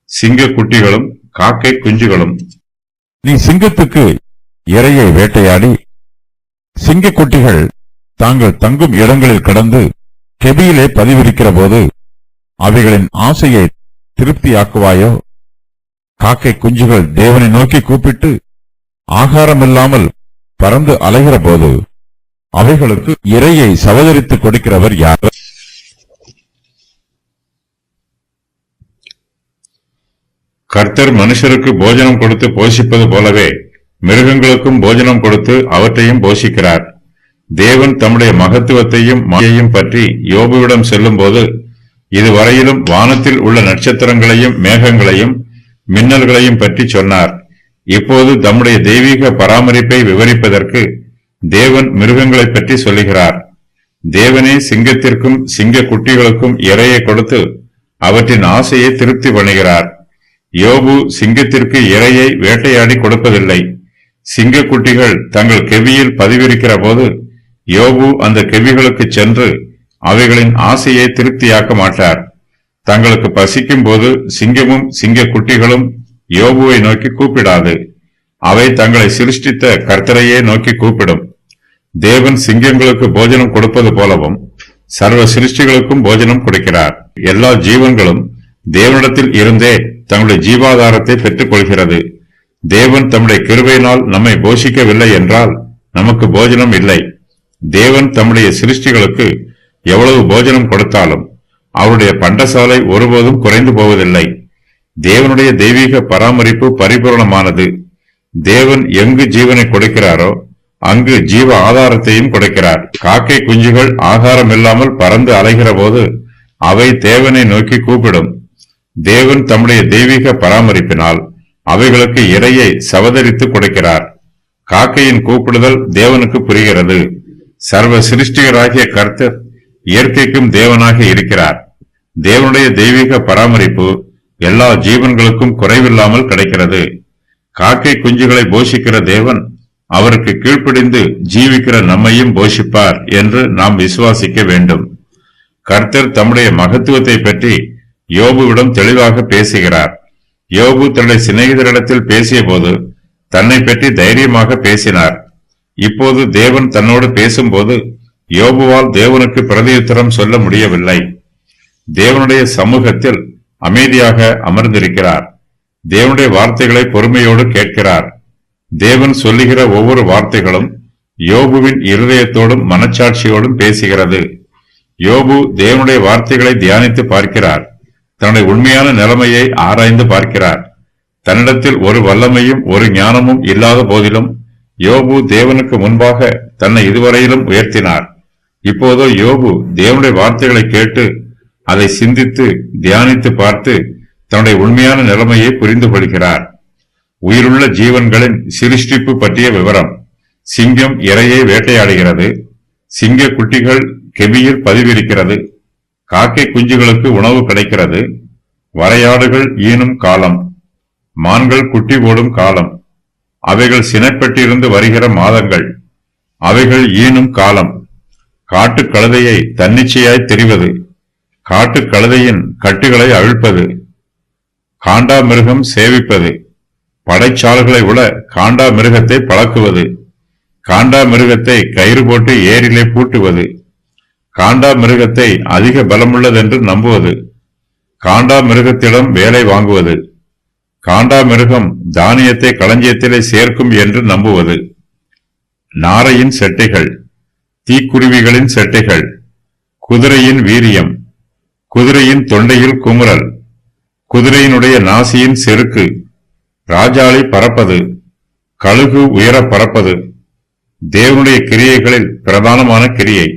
சிங்க குட்டிகளும் காக்கை குஞ்சுகளும். நீ சிங்கத்துக்கு இரையை வேட்டையாடி சிங்கக்குட்டிகள் தாங்கள் தங்கும் இடங்களில் கடந்து கெபியிலே பதிவிருக்கிற போது அவைகளின் ஆசையை திருப்தியாக்குவாயோ? காக்கை குஞ்சுகள் தேவனை நோக்கி கூப்பிட்டு ஆகாரமில்லாமல் பறந்து அலைகிற போது அவைகளுக்கு இரையை சவதரித்துக் கொடுக்கிறவர் யார்? கர்த்தர் மனுஷருக்கு போஜனம் கொடுத்து போஷிப்பது போலவே மிருகங்களுக்கும் போஜனம் கொடுத்து அவற்றையும் போஷிக்கிறார். தேவன் தம்முடைய மகத்துவத்தையும் மாயையும் பற்றி யோபுவிடம் செல்லும் போது இதுவரையிலும் வானத்தில் உள்ள நட்சத்திரங்களையும் மேகங்களையும் மின்னல்களையும் பற்றி சொன்னார். இப்போது தம்முடைய தெய்வீக பராமரிப்பை விவரிப்பதற்கு தேவன் மிருகங்களை பற்றி சொல்லுகிறார். தேவனே சிங்கத்திற்கும் சிங்க குட்டிகளுக்கும் இரையை கொடுத்து அவற்றின் ஆசையை திருப்தி பண்ணுகிறார். யோபு சிங்கத்திற்கு இரையை வேட்டையாடி கொடுப்பதில்லை. சிங்க குட்டிகள் தங்கள் கெவியில் பதிவிருக்கிற போது யோபு அந்த கெவிகளுக்கு சென்று அவைகளின் ஆசையை திருப்தியாக்க மாட்டார். தங்களுக்கு பசிக்கும் போது சிங்கமும் சிங்க குட்டிகளும் யோபுவை நோக்கி கூப்பிடாது. அவை தங்களை சிருஷ்டித்த கர்த்தரையே நோக்கி கூப்பிடும். தேவன் சிங்கங்களுக்கு போஜனம் கொடுப்பது போலவும் சர்வ சிருஷ்டிகளுக்கும் போஜனம் கொடுக்கிறார். எல்லா ஜீவன்களும் தேவனிடத்தில் இருந்தே தங்களுடைய ஜீவாதாரத்தை பெற்றுக் கொள்கிறது. தேவன் தம்முடைய கிருபையினால் நம்மை போஷிக்கவில்லை என்றால் நமக்கு போஜனம் இல்லை. தேவன் தம்முடைய சிருஷ்டிகளுக்கு எவ்வளவு போஜனம் கொடுத்தாலும் அவருடைய பண்டசாலை ஒருபோதும் குறைந்து போவதில்லை. தேவனுடைய தெய்வீக பராமரிப்பு பரிபூர்ணமானது. தேவன் எங்கு ஜீவனை கொடுக்கிறாரோ அங்கு ஜீவ ஆதாரத்தையும் கொடுக்கிறார். காக்கை குஞ்சுகள் ஆகாரம் இல்லாமல் பறந்து அலைகிற போது அவை தேவனை நோக்கி கூப்பிடும். தேவன் தம்முடைய தெய்வீக பராமரிப்பினால் அவைகளுக்கு இரையை சவதரித்து கொடுக்கிறார். காக்கையின் கூப்பிடுதல் தேவனுக்கு புரிகிறது. சர்வ சிருஷ்டிகராகிய கர்த்தர் இயற்கைக்கும் தேவனாக இருக்கிறார். தேவனுடைய தெய்வீக பராமரிப்பு எல்லா ஜீவன்களுக்கும் குறைவில்லாமல் கிடைக்கிறது. காக்கை குஞ்சுகளை போஷிக்கிற தேவன் அவருக்கு கீழ்ப்படிந்து ஜீவிக்கிற நம்மையும் போஷிப்பார் என்று நாம் விசுவாசிக்க வேண்டும். கர்த்தர் தம்முடைய மகத்துவத்தை பற்றி யோபுவிடம் தெளிவாக பேசுகிறார். யோபு தன்னுடைய சிநேகிதரிடத்தில் பேசிய போது தன்னை பற்றி தைரியமாக பேசினார். இப்போது தேவன் தன்னோடு பேசும்போது யோபுவால் தேவனுக்கு பிரதியுத்தரம் சொல்ல முடியவில்லை. தேவனுடைய சமூகத்தில் அமைதியாக அமர்ந்திருக்கிறார். தேவனுடைய வார்த்தைகளை பொறுமையோடு கேட்கிறார். தேவன் சொல்லுகிற ஒவ்வொரு வார்த்தைகளும் யோபுவின் இருதயத்தோடும் மனச்சாட்சியோடும் பேசுகிறது. யோபு தேவனுடைய வார்த்தைகளை தியானித்து பார்க்கிறார். தன்னுடைய உண்மையான நிலைமையை ஆராய்ந்து பார்க்கிறார். தன்னிடத்தில் ஒரு வல்லமையும் ஒரு ஞானமும் இல்லாத போதிலும் யோபு தேவனுக்கு முன்பாக தன்னை இதுவரையிலும் உயர்த்தினார். இப்போதோ யோபு தேவனுடைய வார்த்தைகளை கேட்டு அதை சிந்தித்து தியானித்து பார்த்து தன்னுடைய உண்மையான நிலைமையை புரிந்து கொள்கிறார். உயிருள்ள ஜீவன்களின் சிருஷ்டிப்பு பற்றிய விவரம். சிங்கம் இரையை வேட்டையாடுகிறது. சிங்க குட்டிகள் கெபியில் பதிவிருக்கிறது. காக்கை குஞ்சுகளுக்கு உணவு கிடைக்கிறது. வரையாடுகள் ஈனும் காலம். மான்கள் குட்டி போடும் காலம். அவைகள் சினைப்பட்டிருந்து வருகிற மாதங்கள். அவைகள் ஈனும் காலம். காட்டுக் கழுதையை தன்னிச்சையாய் தெரிவது. காட்டுக் கழுதையின் கட்டுகளை அவிழ்ப்பது. காண்டா மிருகம் சேவிப்பது. படைச்சால்களை விட காண்டா மிருகத்தை பழக்குவது. காண்டா மிருகத்தை கயிறு போட்டு ஏரிலே பூட்டுவது. காண்டா மிருகத்தை அதிக பலமுள்ளதென்று நம்புவது. காண்டா மிருகத்திடம் வேலை வாங்குவது. காண்டா மிருகம் தானியத்தை களஞ்சியத்திலே சேர்க்கும் என்று நம்புவது. நாரையின் செட்டைகள். தீக்குருவிகளின் செட்டைகள். குதிரையின் வீரியம். குதிரையின் தொண்டையில் குமுறல். குதிரையினுடைய நாசியின் செருக்கு. ராஜாளி பறப்பது. கழுகு உயர பறப்பது. தேவனுடைய கிரியைகளில் பிரதானமான கிரியை.